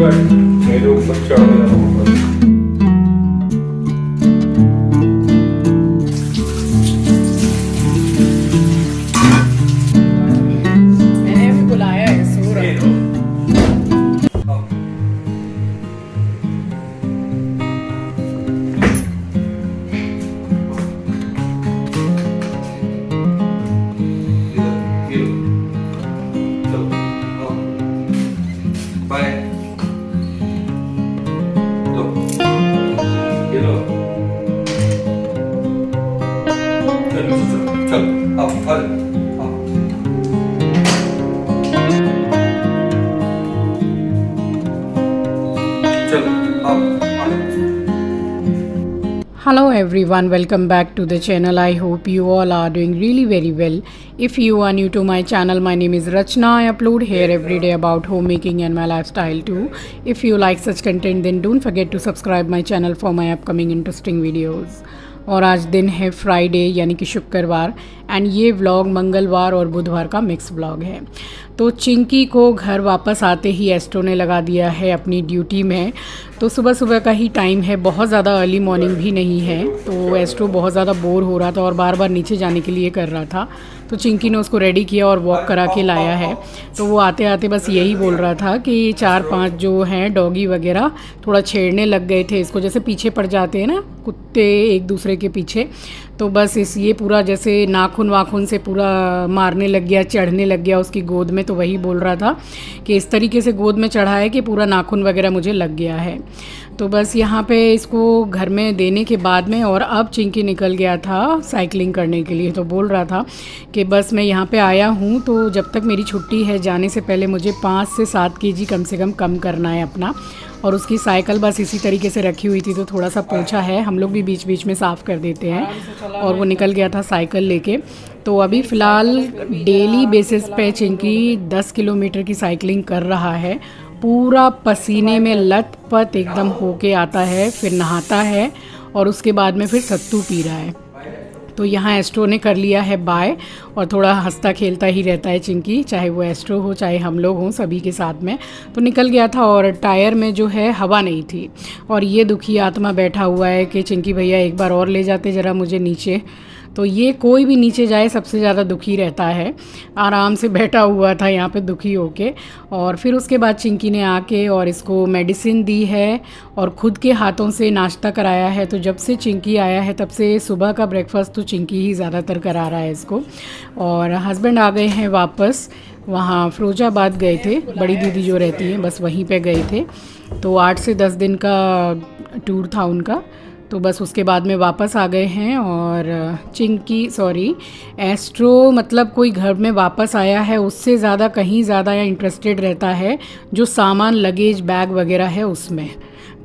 मेरे ऊपर चढ़ गया ऊपर। मैंने भी बुलाया है, सो रहा है। Hello everyone, welcome back to the channel. I hope you all are doing really very well. If you are new to my channel, my name is Rachna. I upload here every day about homemaking and my lifestyle too. If you like such content, then don't forget to subscribe my channel for my upcoming interesting videos. और आज दिन है Friday यानी कि शुक्रवार and ये vlog मंगलवार और बुधवार का मिक्स व्लॉग है। तो चिंकी को घर वापस आते ही एस्ट्रो ने लगा दिया है अपनी ड्यूटी में। तो सुबह सुबह का ही टाइम है, बहुत ज़्यादा अर्ली मॉर्निंग भी नहीं है। तो एस्ट्रो बहुत ज़्यादा बोर हो रहा था और बार बार नीचे जाने के लिए कर रहा था। तो चिंकी ने उसको रेडी किया और वॉक करा के लाया है। तो वो आते आते बस यही बोल रहा था कि 4-5 जो हैं डॉगी वगैरह थोड़ा छेड़ने लग गए थे इसको, जैसे पीछे पड़ जाते हैं ना कुत्ते एक दूसरे के पीछे। तो बस ये पूरा जैसे नाखून वाखून से पूरा मारने लग गया, चढ़ने लग गया उसकी गोद में। तो वही बोल रहा था कि इस तरीके से गोद में चढ़ा है कि पूरा नाखून वगैरह मुझे लग गया है। तो बस यहाँ पे इसको घर में देने के बाद में और अब चिंकी निकल गया था साइकिलिंग करने के लिए। तो बोल रहा था कि बस मैं यहाँ पे आया हूँ तो जब तक मेरी छुट्टी है जाने से पहले मुझे 5 से 7 केजी कम से कम करना है अपना। और उसकी साइकिल बस इसी तरीके से रखी हुई थी तो थोड़ा सा पोंछा है, हम लोग भी बीच बीच में साफ़ कर देते हैं। और वो निकल गया था साइकिल लेके। तो अभी फ़िलहाल डेली बेसिस पे चिंकी 10 किलोमीटर की साइकिलिंग कर रहा है। पूरा पसीने में लथपथ एकदम होके आता है, फिर नहाता है और उसके बाद में फिर सत्तू पी रहा है। तो यहाँ एस्ट्रो ने कर लिया है बाय और थोड़ा हंसता खेलता ही रहता है चिंकी, चाहे वो एस्ट्रो हो चाहे हम लोग हों, सभी के साथ में। तो निकल गया था और टायर में जो है हवा नहीं थी और ये दुखी आत्मा बैठा हुआ है कि चिंकी भैया एक बार और ले जाते ज़रा मुझे नीचे। तो ये कोई भी नीचे जाए सबसे ज़्यादा दुखी रहता है। आराम से बैठा हुआ था यहाँ पे दुखी होके। और फिर उसके बाद चिंकी ने आके और इसको मेडिसिन दी है और ख़ुद के हाथों से नाश्ता कराया है। तो जब से चिंकी आया है तब से सुबह का ब्रेकफास्ट तो चिंकी ही ज़्यादातर करा रहा है इसको। और हस्बैंड आ गए हैं वापस, वहाँ फिरोजाबाद गए थे, बड़ी दीदी जो रहती हैं बस वहीं पे गए थे। तो 8 से 10 दिन का टूर था उनका। तो बस उसके बाद में वापस आ गए हैं। और एस्ट्रो मतलब कोई घर में वापस आया है उससे ज़्यादा कहीं ज़्यादा या इंटरेस्टेड रहता है जो सामान लगेज बैग वगैरह है उसमें।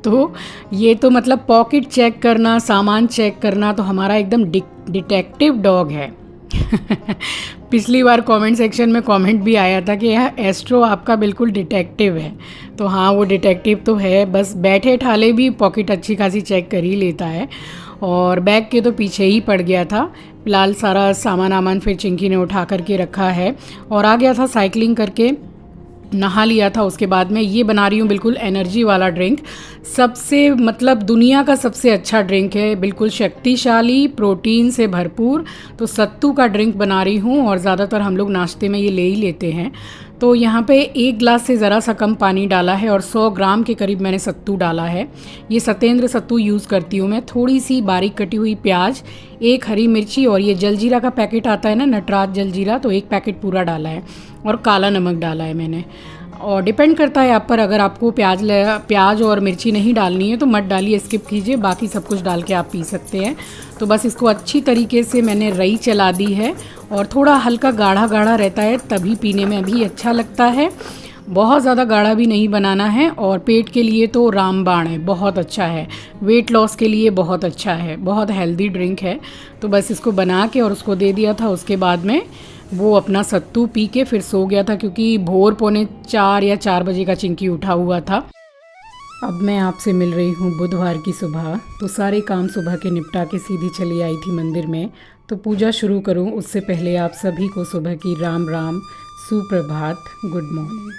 तो ये तो मतलब पॉकेट चेक करना, सामान चेक करना तो हमारा एकदम डिटेक्टिव डॉग है। पिछली बार कमेंट सेक्शन में कमेंट भी आया था कि यह एस्ट्रो आपका बिल्कुल डिटेक्टिव है। तो हाँ वो डिटेक्टिव तो है, बस बैठे ठाले भी पॉकेट अच्छी खासी चेक कर ही लेता है। और बैग के तो पीछे ही पड़ गया था। फिलहाल सारा सामान फिर चिंकी ने उठा करके रखा है और आ गया था साइकिलिंग करके, नहा लिया था। उसके बाद में ये बना रही हूँ बिल्कुल एनर्जी वाला ड्रिंक, सबसे मतलब दुनिया का सबसे अच्छा ड्रिंक है, बिल्कुल शक्तिशाली, प्रोटीन से भरपूर। तो सत्तू का ड्रिंक बना रही हूँ और ज़्यादातर हम लोग नाश्ते में ये ले ही लेते हैं। तो यहाँ पे 1 गिलास से ज़रा सा कम पानी डाला है और 100 ग्राम के करीब मैंने सत्तू डाला है। ये सतेंद्र सत्तू यूज़ करती हूँ मैं। थोड़ी सी बारीक कटी हुई प्याज, 1 हरी मिर्ची और ये जलजीरा का पैकेट आता है ना, नटराज जलजीरा, तो 1 पैकेट पूरा डाला है और काला नमक डाला है मैंने। और डिपेंड करता है आप पर, अगर आपको प्याज और मिर्ची नहीं डालनी है तो मत डालिए, स्किप कीजिए, बाकी सब कुछ डाल के आप पी सकते हैं। तो बस इसको अच्छी तरीके से मैंने रई चला दी है और थोड़ा हल्का गाढ़ा गाढ़ा रहता है तभी पीने में भी अच्छा लगता है। बहुत ज़्यादा गाढ़ा भी नहीं बनाना है। और पेट के लिए तो रामबाण है, बहुत अच्छा है, वेट लॉस के लिए बहुत अच्छा है, बहुत हेल्दी ड्रिंक है। तो बस इसको बना के और उसको दे दिया था। उसके बाद में वो अपना सत्तू पी के फिर सो गया था क्योंकि भोर 3:45 या 4 बजे का चिंकी उठा हुआ था। अब मैं आपसे मिल रही हूँ बुधवार की सुबह। तो सारे काम सुबह के निपटा के सीधी चली आई थी मंदिर में। तो पूजा शुरू करूँ उससे पहले आप सभी को सुबह की राम राम, सुप्रभात, गुड मॉर्निंग।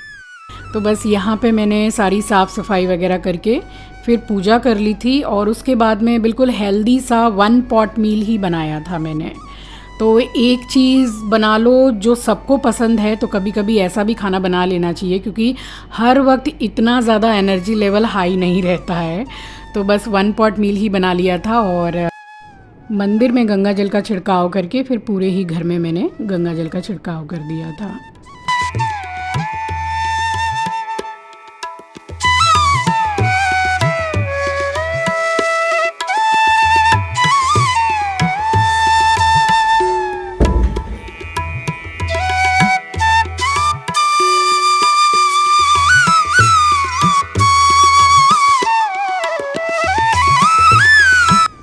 तो बस यहाँ पे मैंने सारी साफ़ सफाई वगैरह करके फिर पूजा कर ली थी और उसके बाद में बिल्कुल हेल्दी सा 1 पॉट मील ही बनाया था मैंने। तो एक चीज़ बना लो जो सबको पसंद है, तो कभी कभी ऐसा भी खाना बना लेना चाहिए क्योंकि हर वक्त इतना ज़्यादा एनर्जी लेवल हाई नहीं रहता है। तो बस 1 पॉट मील ही बना लिया था और मंदिर में गंगा जल का छिड़काव करके फिर पूरे ही घर में मैंने गंगा जल का छिड़काव कर दिया था।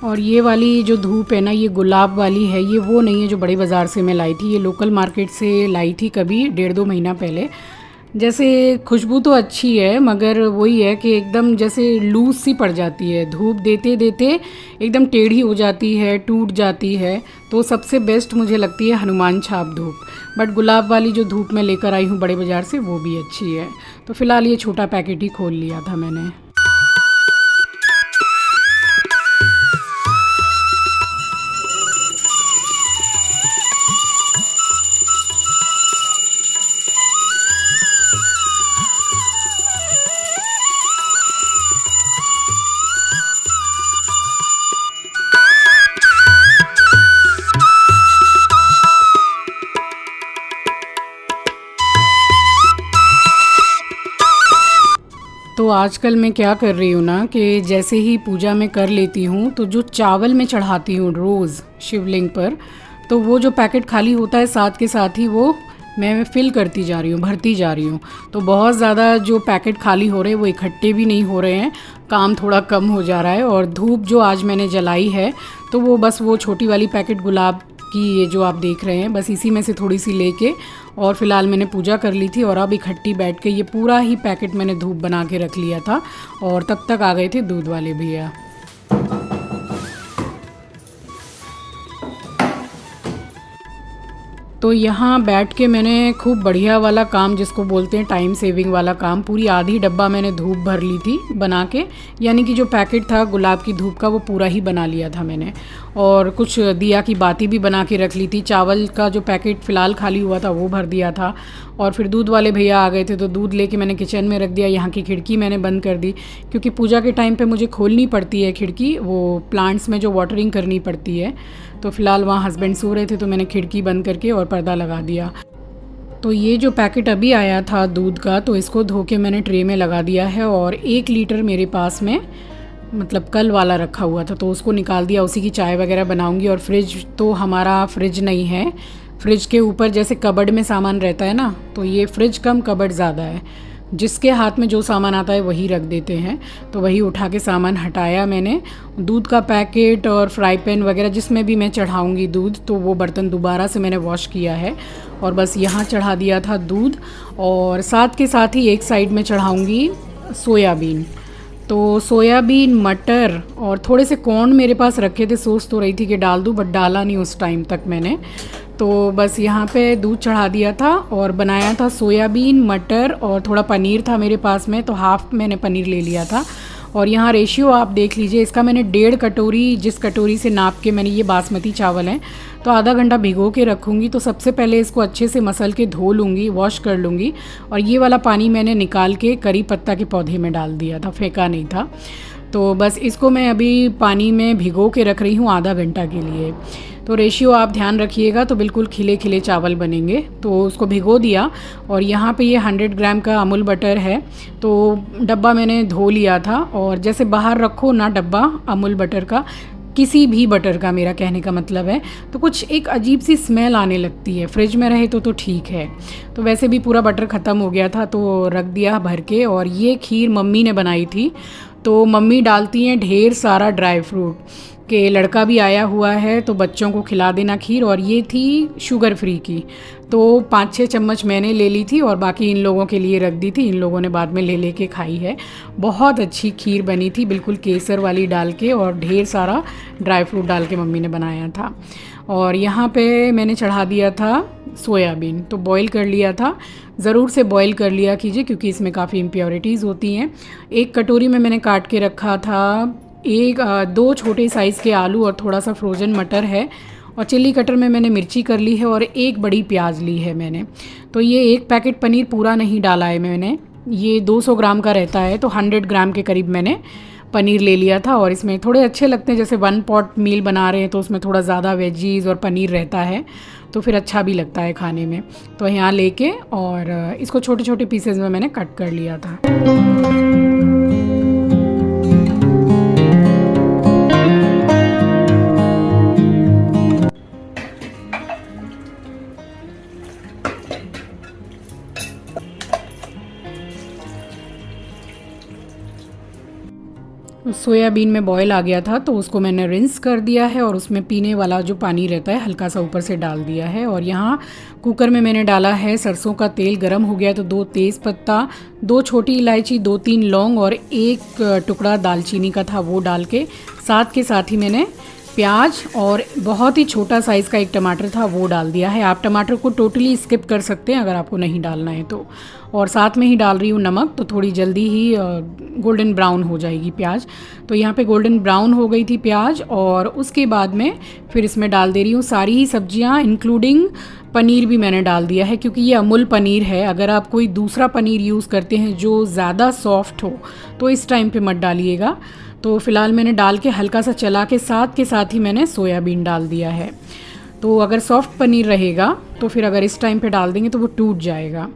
और ये वाली जो धूप है ना, ये गुलाब वाली है, ये वो नहीं है जो बड़े बाज़ार से मैं लाई थी, ये लोकल मार्केट से लाई थी कभी 1.5-2 महीना पहले। जैसे खुशबू तो अच्छी है मगर वही है कि एकदम जैसे लूज सी पड़ जाती है, धूप देते देते एकदम टेढ़ी हो जाती है, टूट जाती है। तो सबसे बेस्ट मुझे लगती है हनुमान छाप धूप, बट गुलाब वाली जो धूप मैं लेकर आई हूँ बड़े बाज़ार से वो भी अच्छी है। तो फ़िलहाल ये छोटा पैकेट ही खोल लिया था मैंने। तो आजकल मैं क्या कर रही हूँ ना कि जैसे ही पूजा मैं कर लेती हूँ तो जो चावल मैं चढ़ाती हूँ रोज़ शिवलिंग पर, तो वो जो पैकेट खाली होता है साथ के साथ ही वो मैं फिल करती जा रही हूँ, भरती जा रही हूँ। तो बहुत ज़्यादा जो पैकेट खाली हो रहे हैं वो इकट्ठे भी नहीं हो रहे हैं, काम थोड़ा कम हो जा रहा है। और धूप जो आज मैंने जलाई है तो वो बस वो छोटी वाली पैकेट गुलाब की, ये जो आप देख रहे हैं, बस इसी में से थोड़ी सी लेके और फ़िलहाल मैंने पूजा कर ली थी। और अब इकट्ठी बैठ के ये पूरा ही पैकेट मैंने धूप बना के रख लिया था और तब तक आ गए थे दूध वाले भैया। तो यहाँ बैठ के मैंने खूब बढ़िया वाला काम, जिसको बोलते हैं टाइम सेविंग वाला काम, पूरी आधी डब्बा मैंने धूप भर ली थी बना के, यानी कि जो पैकेट था गुलाब की धूप का वो पूरा ही बना लिया था मैंने। और कुछ दिया की बाती भी बना के रख ली थी। चावल का जो पैकेट फ़िलहाल खाली हुआ था वो भर दिया था। और फिर दूध वाले भैया आ गए थे तो दूध लेके मैंने किचन में रख दिया। यहाँ की खिड़की मैंने बंद कर दी क्योंकि पूजा के टाइम पे मुझे खोलनी पड़ती है खिड़की, वो प्लांट्स में जो वाटरिंग करनी पड़ती है। तो फ़िलहाल वहाँ हस्बैंड सो रहे थे तो मैंने खिड़की बंद करके और पर्दा लगा दिया। तो ये जो पैकेट अभी आया था दूध का, तो इसको धो के मैंने ट्रे में लगा दिया है। और 1 लीटर मेरे पास में मतलब कल वाला रखा हुआ था तो उसको निकाल दिया, उसी की चाय वगैरह बनाऊंगी। और फ्रिज तो हमारा फ्रिज नहीं है, फ्रिज के ऊपर जैसे कबर्ड में सामान रहता है ना, तो ये फ्रिज कम कबर्ड ज़्यादा है, जिसके हाथ में जो सामान आता है वही रख देते हैं। तो वही उठा के सामान हटाया मैंने। दूध का पैकेट और फ्राई पैन वगैरह जिसमें भी मैं चढ़ाऊंगी दूध, तो वो बर्तन दोबारा से मैंने वॉश किया है और बस यहाँ चढ़ा दिया था दूध। और साथ के साथ ही एक साइड में चढ़ाऊंगी सोयाबीन। तो सोयाबीन, मटर और थोड़े से कॉर्न मेरे पास रखे थे, सोच तो रही थी कि डाल दूँ बट डाला नहीं उस टाइम तक मैंने। तो बस यहाँ पे दूध चढ़ा दिया था और बनाया था सोयाबीन, मटर और थोड़ा पनीर था मेरे पास में, तो हाफ़ मैंने पनीर ले लिया था। और यहाँ रेशियो आप देख लीजिए, इसका मैंने 1.5 कटोरी, जिस कटोरी से नाप के मैंने, ये बासमती चावल हैं, तो आधा घंटा भिगो के रखूँगी। तो सबसे पहले इसको अच्छे से मसल के धो लूँगी, वॉश कर लूँगी। और ये वाला पानी मैंने निकाल के करी पत्ता के पौधे में डाल दिया था, फेंका नहीं था। तो बस इसको मैं अभी पानी में भिगो के रख रही हूँ आधा घंटा के लिए। तो रेशियो आप ध्यान रखिएगा, तो बिल्कुल खिले खिले चावल बनेंगे। तो उसको भिगो दिया। और यहाँ पे ये 100 ग्राम का अमूल बटर है, तो डब्बा मैंने धो लिया था। और जैसे बाहर रखो ना डब्बा अमूल बटर का, किसी भी बटर का मेरा कहने का मतलब है, तो कुछ एक अजीब सी स्मेल आने लगती है। फ्रिज में रहे तो ठीक है। तो वैसे भी पूरा बटर ख़त्म हो गया था तो रख दिया भर के। और ये खीर मम्मी ने बनाई थी, तो मम्मी डालती हैं ढेर सारा ड्राई फ्रूट। कि लड़का भी आया हुआ है तो बच्चों को खिला देना खीर। और ये थी शुगर फ्री की, तो 5-6 चम्मच मैंने ले ली थी और बाकी इन लोगों के लिए रख दी थी। इन लोगों ने बाद में ले लेके खाई है। बहुत अच्छी खीर बनी थी, बिल्कुल केसर वाली डाल के और ढेर सारा ड्राई फ्रूट डाल के मम्मी ने बनाया था। और यहाँ पे मैंने चढ़ा दिया था सोयाबीन, तो बॉईल कर लिया था। ज़रूर से बॉईल कर लिया कीजिए क्योंकि इसमें काफ़ी इम्प्योरिटीज़ होती हैं। एक कटोरी में मैंने काट के रखा था 2 छोटे साइज़ के आलू और थोड़ा सा फ्रोज़न मटर है। और चिल्ली कटर में मैंने मिर्ची कर ली है और 1 बड़ी प्याज ली है मैंने। तो ये 1 पैकेट पनीर पूरा नहीं डाला है मैंने, ये 200 ग्राम का रहता है, तो 100 ग्राम के करीब मैंने पनीर ले लिया था। और इसमें थोड़े अच्छे लगते हैं, जैसे 1 पॉट मील बना रहे हैं तो उसमें थोड़ा ज़्यादा वेजीज़ और पनीर रहता है तो फिर अच्छा भी लगता है खाने में। तो यहाँ लेके और इसको छोटे छोटे पीसेज में मैंने कट कर लिया था। सोयाबीन में बॉयल आ गया था तो उसको मैंने रिंस कर दिया है और उसमें पीने वाला जो पानी रहता है हल्का सा ऊपर से डाल दिया है। और यहाँ कुकर में मैंने डाला है सरसों का तेल। गरम हो गया तो 2 तेज़ पत्ता, 2 छोटी इलायची, 2-3 लौंग और 1 टुकड़ा दालचीनी का था वो डाल के साथ ही मैंने प्याज और बहुत ही छोटा साइज़ का 1 टमाटर था वो डाल दिया है। आप टमाटर को टोटली स्किप कर सकते हैं अगर आपको नहीं डालना है तो। और साथ में ही डाल रही हूँ नमक, तो थोड़ी जल्दी ही गोल्डन ब्राउन हो जाएगी प्याज। तो यहाँ पे गोल्डन ब्राउन हो गई थी प्याज और उसके बाद में फिर इसमें डाल दे रही हूँ सारी ही सब्जियाँ, इंक्लूडिंग पनीर भी मैंने डाल दिया है क्योंकि ये अमूल पनीर है। अगर आप कोई दूसरा पनीर यूज़ करते हैं जो ज़्यादा सॉफ्ट हो तो इस टाइम पे मत डालिएगा। तो फ़िलहाल मैंने डाल के हल्का सा चला के साथ ही मैंने सोयाबीन डाल दिया है। तो अगर सॉफ्ट पनीर रहेगा तो फिर अगर इस टाइम पे डाल देंगे तो वो टूट जाएगा।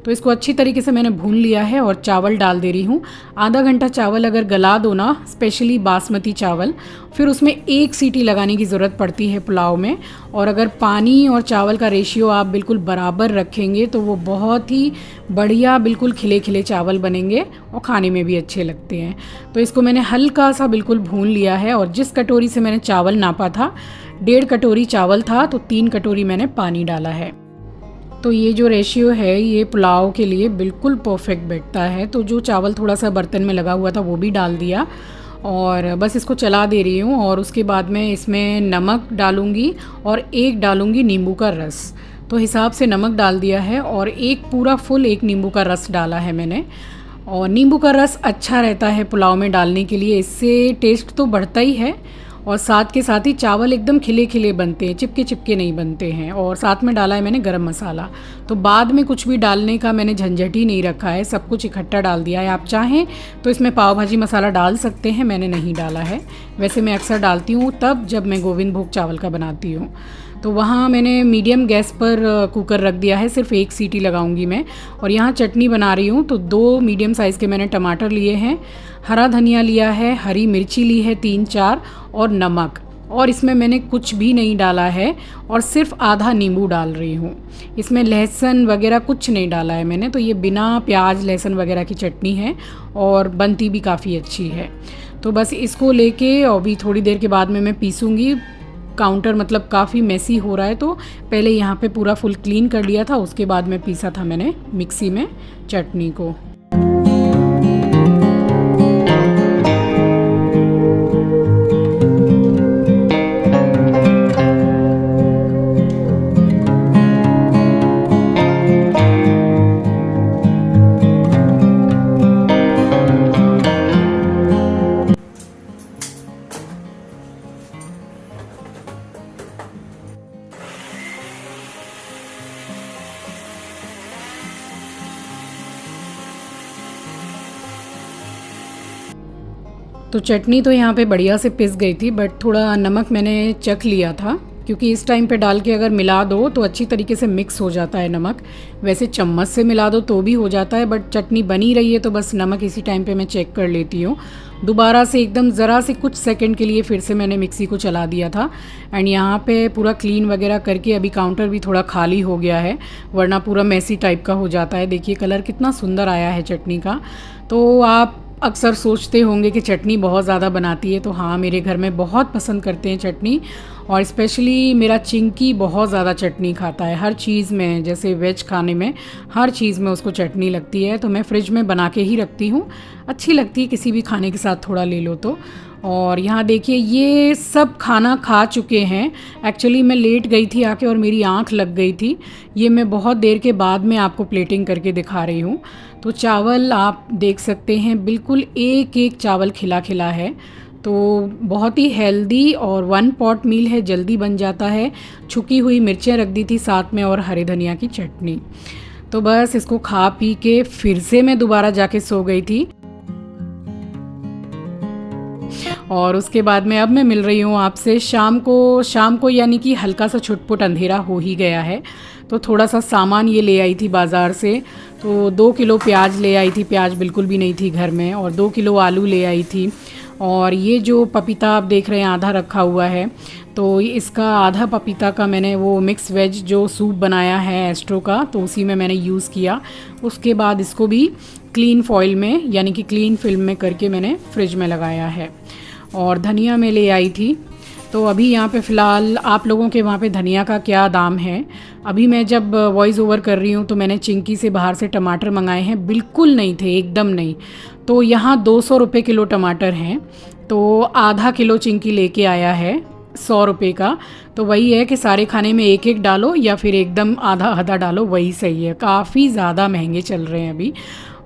तो इसको अच्छी तरीके से मैंने भून लिया है और चावल डाल दे रही हूँ। आधा घंटा चावल अगर गला दो ना, स्पेशली बासमती चावल, फिर उसमें 1 सीटी लगाने की ज़रूरत पड़ती है पुलाव में। और अगर पानी और चावल का रेशियो आप बिल्कुल बराबर रखेंगे तो वो बहुत ही बढ़िया बिल्कुल खिले खिले चावल बनेंगे और खाने में भी अच्छे लगते हैं। तो इसको मैंने हल्का सा बिल्कुल भून लिया है। और जिस कटोरी से मैंने चावल नापा था 1.5 कटोरी चावल था तो 3 कटोरी मैंने पानी डाला है। तो ये जो रेशियो है ये पुलाव के लिए बिल्कुल परफेक्ट बैठता है। तो जो चावल थोड़ा सा बर्तन में लगा हुआ था वो भी डाल दिया और बस इसको चला दे रही हूँ। और उसके बाद में इसमें नमक डालूँगी और 1 डालूँगी नींबू का रस। तो हिसाब से नमक डाल दिया है और 1 पूरा फुल 1 नींबू का रस डाला है मैंने। और नींबू का रस अच्छा रहता है पुलाव में डालने के लिए, इससे टेस्ट तो बढ़ता ही है और साथ ही चावल एकदम खिले खिले बनते हैं, चिपके चिपके नहीं बनते हैं। और साथ में डाला है मैंने गरम मसाला। तो बाद में कुछ भी डालने का मैंने झंझट ही नहीं रखा है, सब कुछ इकट्ठा डाल दिया है। आप चाहें तो इसमें पाव भाजी मसाला डाल सकते हैं, मैंने नहीं डाला है। वैसे मैं अक्सर डालती हूँ तब जब मैं गोविंद भोग चावल का बनाती हूँ। तो वहाँ मैंने मीडियम गैस पर कुकर रख दिया है, सिर्फ 1 सीटी लगाऊंगी मैं। और यहाँ चटनी बना रही हूँ तो 2 मीडियम साइज़ के मैंने टमाटर लिए हैं, हरा धनिया लिया है, हरी मिर्ची ली है 3-4 और नमक। और इसमें मैंने कुछ भी नहीं डाला है और सिर्फ आधा नींबू डाल रही हूँ। इसमें लहसुन वगैरह कुछ नहीं डाला है मैंने। तो ये बिना प्याज लहसुन वगैरह की चटनी है और बनती भी काफ़ी अच्छी है। तो बस इसको लेके और भी थोड़ी देर के बाद में मैं पीसूँगी। काउंटर मतलब काफ़ी मेसी हो रहा है तो पहले यहाँ पे पूरा फुल क्लीन कर लिया था, उसके बाद में पीसा था मैंने मिक्सी में चटनी को। तो चटनी तो यहाँ पे बढ़िया से पिस गई थी, बट थोड़ा नमक मैंने चख लिया था क्योंकि इस टाइम पे डाल के अगर मिला दो तो अच्छी तरीके से मिक्स हो जाता है नमक। वैसे चम्मच से मिला दो तो भी हो जाता है, बट चटनी बनी रही है तो बस नमक इसी टाइम पे मैं चेक कर लेती हूँ। दोबारा से एकदम ज़रा से कुछ सेकंड के लिए फिर से मैंने मिक्सी को चला दिया था। एंड यहाँ पे पूरा क्लीन वगैरह करके अभी काउंटर भी थोड़ा खाली हो गया है, वरना पूरा मैसी टाइप का हो जाता है। देखिए कलर कितना सुंदर आया है चटनी का। तो आप अक्सर सोचते होंगे कि चटनी बहुत ज़्यादा बनाती है, तो हाँ, मेरे घर में बहुत पसंद करते हैं चटनी। और स्पेशली मेरा चिंकी बहुत ज़्यादा चटनी खाता है हर चीज़ में, जैसे वेज खाने में हर चीज़ में उसको चटनी लगती है। तो मैं फ्रिज में बना के ही रखती हूँ, अच्छी लगती है किसी भी खाने के साथ थोड़ा ले लो तो। और यहाँ देखिए ये सब खाना खा चुके हैं। एक्चुअली मैं लेट गई थी आके और मेरी आँख लग गई थी। ये मैं बहुत देर के बाद में आपको प्लेटिंग करके दिखा रही हूँ। तो चावल आप देख सकते हैं, बिल्कुल एक एक चावल खिला खिला है। तो बहुत ही हेल्दी और 1 पॉट मील है, जल्दी बन जाता है। छुकी हुई मिर्चें रख दी थी साथ में और हरे धनिया की चटनी। तो बस इसको खा पी के फिर से मैं दोबारा जाके सो गई थी। और उसके बाद में अब मैं मिल रही हूँ आपसे शाम को यानी कि हल्का सा छुटपुट अंधेरा हो ही गया है। तो थोड़ा सा सामान ये ले आई थी बाज़ार से। तो 2 किलो प्याज ले आई थी, प्याज बिल्कुल भी नहीं थी घर में, और 2 किलो आलू ले आई थी। और ये जो पपीता आप देख रहे हैं आधा रखा हुआ है, तो इसका आधा पपीता का मैंने वो मिक्स वेज जो सूप बनाया है एस्ट्रो का, तो उसी में मैंने यूज़ किया। उसके बाद इसको भी क्लीन फॉइल में यानी कि क्लीन फिल्म में करके मैंने फ्रिज में लगाया है। और धनिया मैं ले आई थी। तो अभी यहाँ पे फ़िलहाल आप लोगों के वहाँ पे धनिया का क्या दाम है? अभी मैं जब वॉइस ओवर कर रही हूँ तो मैंने चिंकी से बाहर से टमाटर मंगाए हैं, बिल्कुल नहीं थे, एकदम नहीं। तो यहाँ 200 रुपये किलो टमाटर हैं। तो आधा किलो चिंकी लेके आया है 100 रुपये का। तो वही है कि सारे खाने में एक एक डालो या फिर एकदम आधा आधा डालो, वही सही है। काफ़ी ज़्यादा महंगे चल रहे हैं अभी।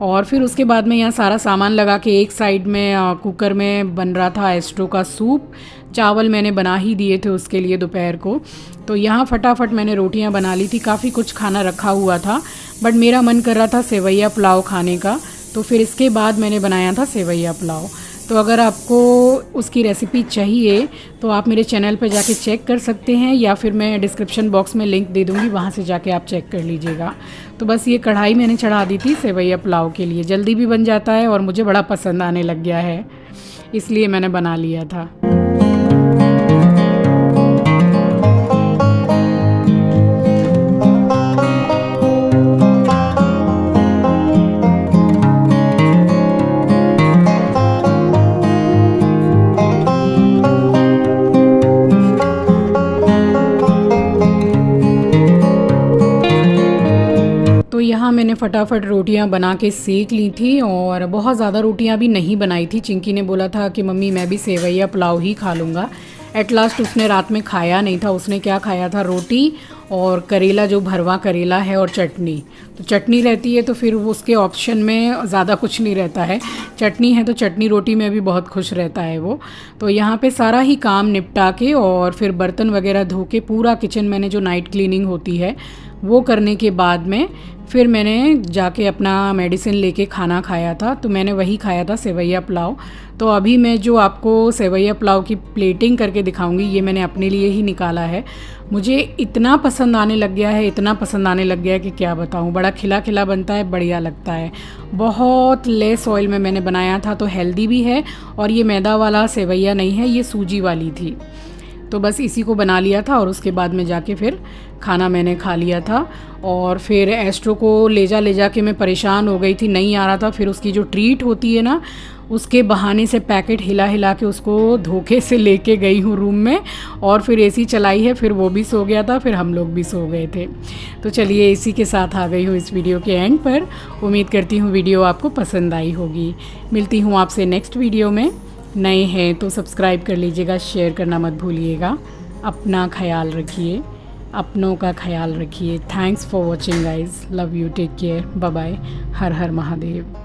और फिर उसके बाद में यहाँ सारा सामान लगा के एक साइड में कुकर में बन रहा था एस्ट्रो का सूप। चावल मैंने बना ही दिए थे उसके लिए दोपहर को। तो यहाँ फटाफट मैंने रोटियाँ बना ली थी, काफ़ी कुछ खाना रखा हुआ था, बट मेरा मन कर रहा था सेवैया पुलाव खाने का। तो फिर इसके बाद मैंने बनाया था सेवैया पुलाव। तो अगर आपको उसकी रेसिपी चाहिए तो आप मेरे चैनल पर जाके चेक कर सकते हैं, या फिर मैं डिस्क्रिप्शन बॉक्स में लिंक दे दूँगी, वहाँ से जाके आप चेक कर लीजिएगा। तो बस ये कढ़ाई मैंने चढ़ा दी थी सेवैया पुलाव के लिए, जल्दी भी बन जाता है और मुझे बड़ा पसंद आने लग गया है, इसलिए मैंने बना लिया था। तो यहाँ मैंने फटाफट रोटियाँ बना के सेक ली थी, और बहुत ज़्यादा रोटियाँ भी नहीं बनाई थी। चिंकी ने बोला था कि मम्मी मैं भी सेवैया पुलाव ही खा लूँगा। एट लास्ट उसने रात में खाया नहीं था, उसने क्या खाया था, रोटी और करेला, जो भरवा करेला है, और चटनी। तो चटनी रहती है तो फिर वो उसके ऑप्शन में ज़्यादा कुछ नहीं रहता है। चटनी है तो चटनी रोटी में भी बहुत खुश रहता है वो। तो यहाँ पे सारा ही काम निपटा के और फिर बर्तन वगैरह धो के पूरा किचन मैंने, जो नाइट क्लीनिंग होती है वो करने के बाद में फिर मैंने जाके अपना मेडिसिन लेके खाना खाया था। तो मैंने वही खाया था सेवैया पुलाव। तो अभी मैं जो आपको सेवैया पुलाव की प्लेटिंग करके दिखाऊंगी, ये मैंने अपने लिए ही निकाला है। मुझे इतना पसंद आने लग गया है, इतना पसंद आने लग गया है कि क्या बताऊं। बड़ा खिला खिला बनता है, बढ़िया लगता है। बहुत लेस ऑयल में मैंने बनाया था, तो हेल्दी भी है। और ये मैदा वाला सेवैया नहीं है, ये सूजी वाली थी। तो बस इसी को बना लिया था और उसके बाद में जाके फिर खाना मैंने खा लिया था। और फिर एस्ट्रो को ले जा के मैं परेशान हो गई थी, नहीं आ रहा था। फिर उसकी जो ट्रीट होती है ना, उसके बहाने से पैकेट हिला हिला के उसको धोखे से लेके गई हूँ रूम में, और फिर एसी चलाई है, फिर वो भी सो गया था, फिर हम लोग भी सो गए थे। तो चलिए इसी के साथ आ गई हूँ इस वीडियो के एंड पर। उम्मीद करती हूँ वीडियो आपको पसंद आई होगी। मिलती हूँ आपसे नेक्स्ट वीडियो में। नए हैं तो सब्सक्राइब कर लीजिएगा, शेयर करना मत भूलिएगा। अपना ख्याल रखिए, अपनों का ख्याल रखिए। Thanks for watching guys, love you, take care, bye bye, Har Har Mahadev.